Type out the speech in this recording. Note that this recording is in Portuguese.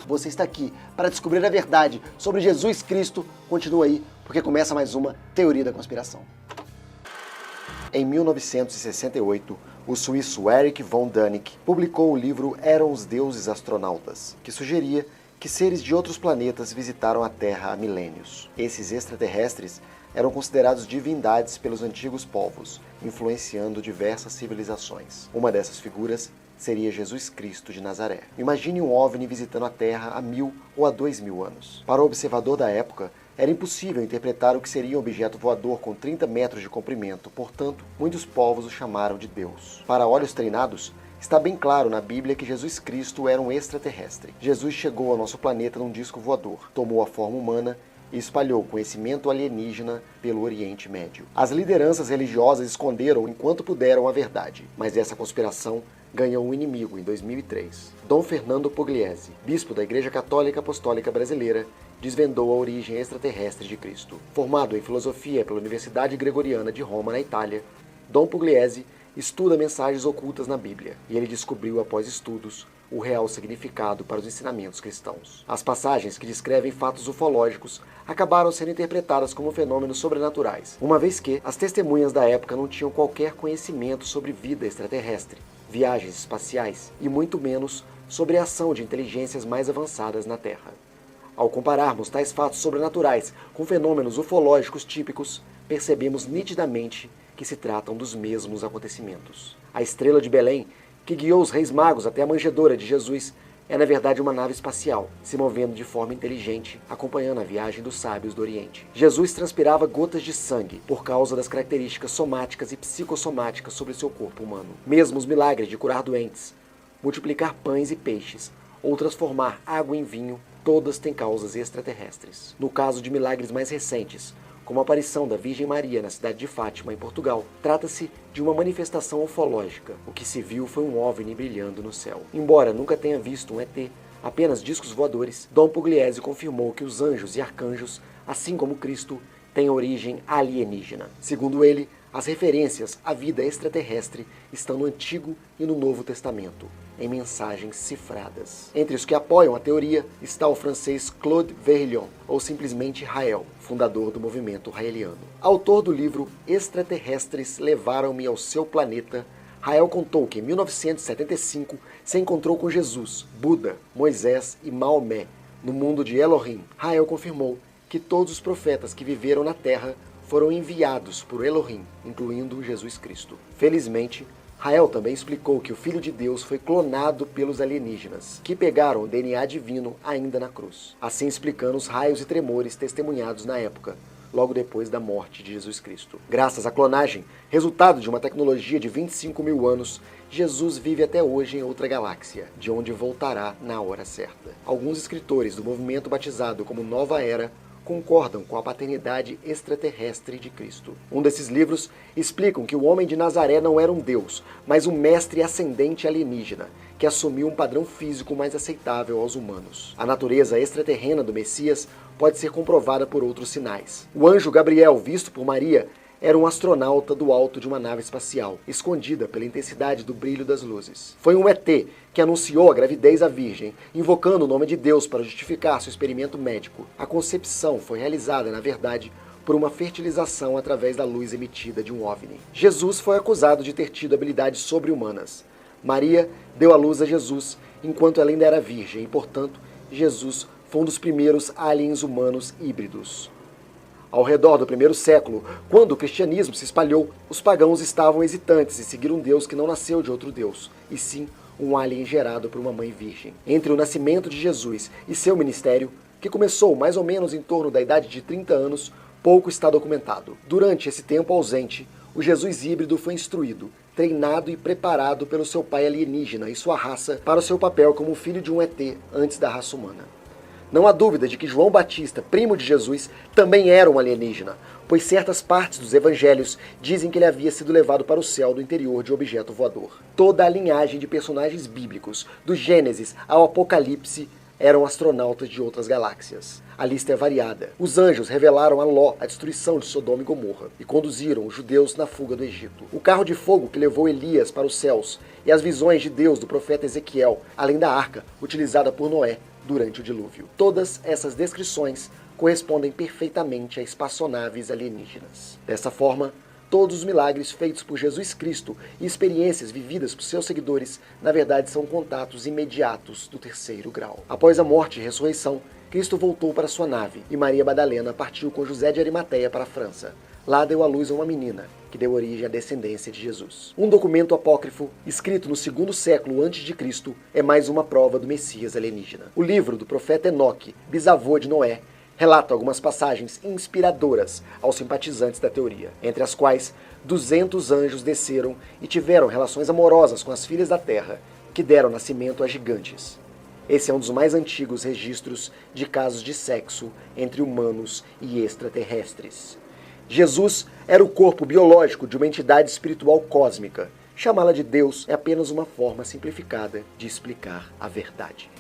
Você está aqui para descobrir a verdade sobre Jesus Cristo. Continua aí, porque começa mais uma Teoria da Conspiração. Em 1968, o suíço Erich von Däniken publicou o livro Eram os Deuses Astronautas, que sugeria que seres de outros planetas visitaram a Terra há milênios. Esses extraterrestres eram considerados divindades pelos antigos povos, influenciando diversas civilizações. Uma dessas figuras seria Jesus Cristo de Nazaré. Imagine um OVNI visitando a Terra há 1000 ou há 2000 anos. Para o observador da época, era impossível interpretar o que seria um objeto voador com 30 metros de comprimento, portanto, muitos povos o chamaram de Deus. Para olhos treinados, está bem claro na Bíblia que Jesus Cristo era um extraterrestre. Jesus chegou ao nosso planeta num disco voador, tomou a forma humana e espalhou conhecimento alienígena pelo Oriente Médio. As lideranças religiosas esconderam enquanto puderam a verdade, mas essa conspiração ganhou um inimigo em 2003. Dom Fernando Pugliese, bispo da Igreja Católica Apostólica Brasileira, desvendou a origem extraterrestre de Cristo. Formado em filosofia pela Universidade Gregoriana de Roma, na Itália, Dom Pugliese estuda mensagens ocultas na Bíblia, e ele descobriu, após estudos, o real significado para os ensinamentos cristãos. As passagens que descrevem fatos ufológicos acabaram sendo interpretadas como fenômenos sobrenaturais, uma vez que as testemunhas da época não tinham qualquer conhecimento sobre vida extraterrestre, viagens espaciais e muito menos sobre a ação de inteligências mais avançadas na Terra. Ao compararmos tais fatos sobrenaturais com fenômenos ufológicos típicos, percebemos nitidamente que se tratam dos mesmos acontecimentos. A estrela de Belém, que guiou os reis magos até a manjedoura de Jesus, é na verdade uma nave espacial, se movendo de forma inteligente, acompanhando a viagem dos sábios do Oriente. Jesus transpirava gotas de sangue por causa das características somáticas e psicossomáticas sobre seu corpo humano. Mesmo os milagres de curar doentes, multiplicar pães e peixes, ou transformar água em vinho, todas têm causas extraterrestres. No caso de milagres mais recentes, como a aparição da Virgem Maria na cidade de Fátima, em Portugal, trata-se de uma manifestação ufológica. O que se viu foi um OVNI brilhando no céu. Embora nunca tenha visto um ET, apenas discos voadores, Dom Pugliese confirmou que os anjos e arcanjos, assim como Cristo, têm origem alienígena. Segundo ele, as referências à vida extraterrestre estão no Antigo e no Novo Testamento, em mensagens cifradas. Entre os que apoiam a teoria está o francês Claude Verlyon, ou simplesmente Rael, fundador do movimento raeliano. Autor do livro Extraterrestres Levaram-me ao Seu Planeta, Rael contou que em 1975 se encontrou com Jesus, Buda, Moisés e Maomé no mundo de Elohim. Rael confirmou que todos os profetas que viveram na Terra foram enviados por Elohim, incluindo Jesus Cristo. Felizmente, Rael também explicou que o Filho de Deus foi clonado pelos alienígenas, que pegaram o DNA divino ainda na cruz, assim explicando os raios e tremores testemunhados na época, logo depois da morte de Jesus Cristo. Graças à clonagem, resultado de uma tecnologia de 25 mil anos, Jesus vive até hoje em outra galáxia, de onde voltará na hora certa. Alguns escritores do movimento batizado como Nova Era concordam com a paternidade extraterrestre de Cristo. Um desses livros explicam que o homem de Nazaré não era um deus, mas um mestre ascendente alienígena, que assumiu um padrão físico mais aceitável aos humanos. A natureza extraterrena do Messias pode ser comprovada por outros sinais. O anjo Gabriel, visto por Maria, era um astronauta do alto de uma nave espacial, escondida pela intensidade do brilho das luzes. Foi um ET que anunciou a gravidez à Virgem, invocando o nome de Deus para justificar seu experimento médico. A concepção foi realizada, na verdade, por uma fertilização através da luz emitida de um OVNI. Jesus foi acusado de ter tido habilidades sobre-humanas. Maria deu à luz a Jesus enquanto ela ainda era virgem e, portanto, Jesus foi um dos primeiros aliens humanos híbridos. Ao redor do primeiro século, quando o cristianismo se espalhou, os pagãos estavam hesitantes em seguir um Deus que não nasceu de outro Deus, e sim um alien gerado por uma mãe virgem. Entre o nascimento de Jesus e seu ministério, que começou mais ou menos em torno da idade de 30 anos, pouco está documentado. Durante esse tempo ausente, o Jesus híbrido foi instruído, treinado e preparado pelo seu pai alienígena e sua raça para o seu papel como filho de um ET antes da raça humana. Não há dúvida de que João Batista, primo de Jesus, também era um alienígena, pois certas partes dos evangelhos dizem que ele havia sido levado para o céu do interior de objeto voador. Toda a linhagem de personagens bíblicos, do Gênesis ao Apocalipse, eram astronautas de outras galáxias. A lista é variada. Os anjos revelaram a Ló a destruição de Sodoma e Gomorra e conduziram os judeus na fuga do Egito. O carro de fogo que levou Elias para os céus e as visões de Deus do profeta Ezequiel, além da arca utilizada por Noé, durante o dilúvio. Todas essas descrições correspondem perfeitamente a espaçonaves alienígenas. Dessa forma, todos os milagres feitos por Jesus Cristo e experiências vividas por seus seguidores, na verdade, são contatos imediatos do terceiro grau. Após a morte e ressurreição, Cristo voltou para sua nave e Maria Madalena partiu com José de Arimateia para a França. Lá deu à luz a uma menina, que deu origem à descendência de Jesus. Um documento apócrifo, escrito no 2º século a.C., é mais uma prova do Messias alienígena. O livro do profeta Enoque, bisavô de Noé, relata algumas passagens inspiradoras aos simpatizantes da teoria, entre as quais 200 anjos desceram e tiveram relações amorosas com as filhas da terra, que deram nascimento a gigantes. Esse é um dos mais antigos registros de casos de sexo entre humanos e extraterrestres. Jesus era o corpo biológico de uma entidade espiritual cósmica. Chamá-la de Deus é apenas uma forma simplificada de explicar a verdade.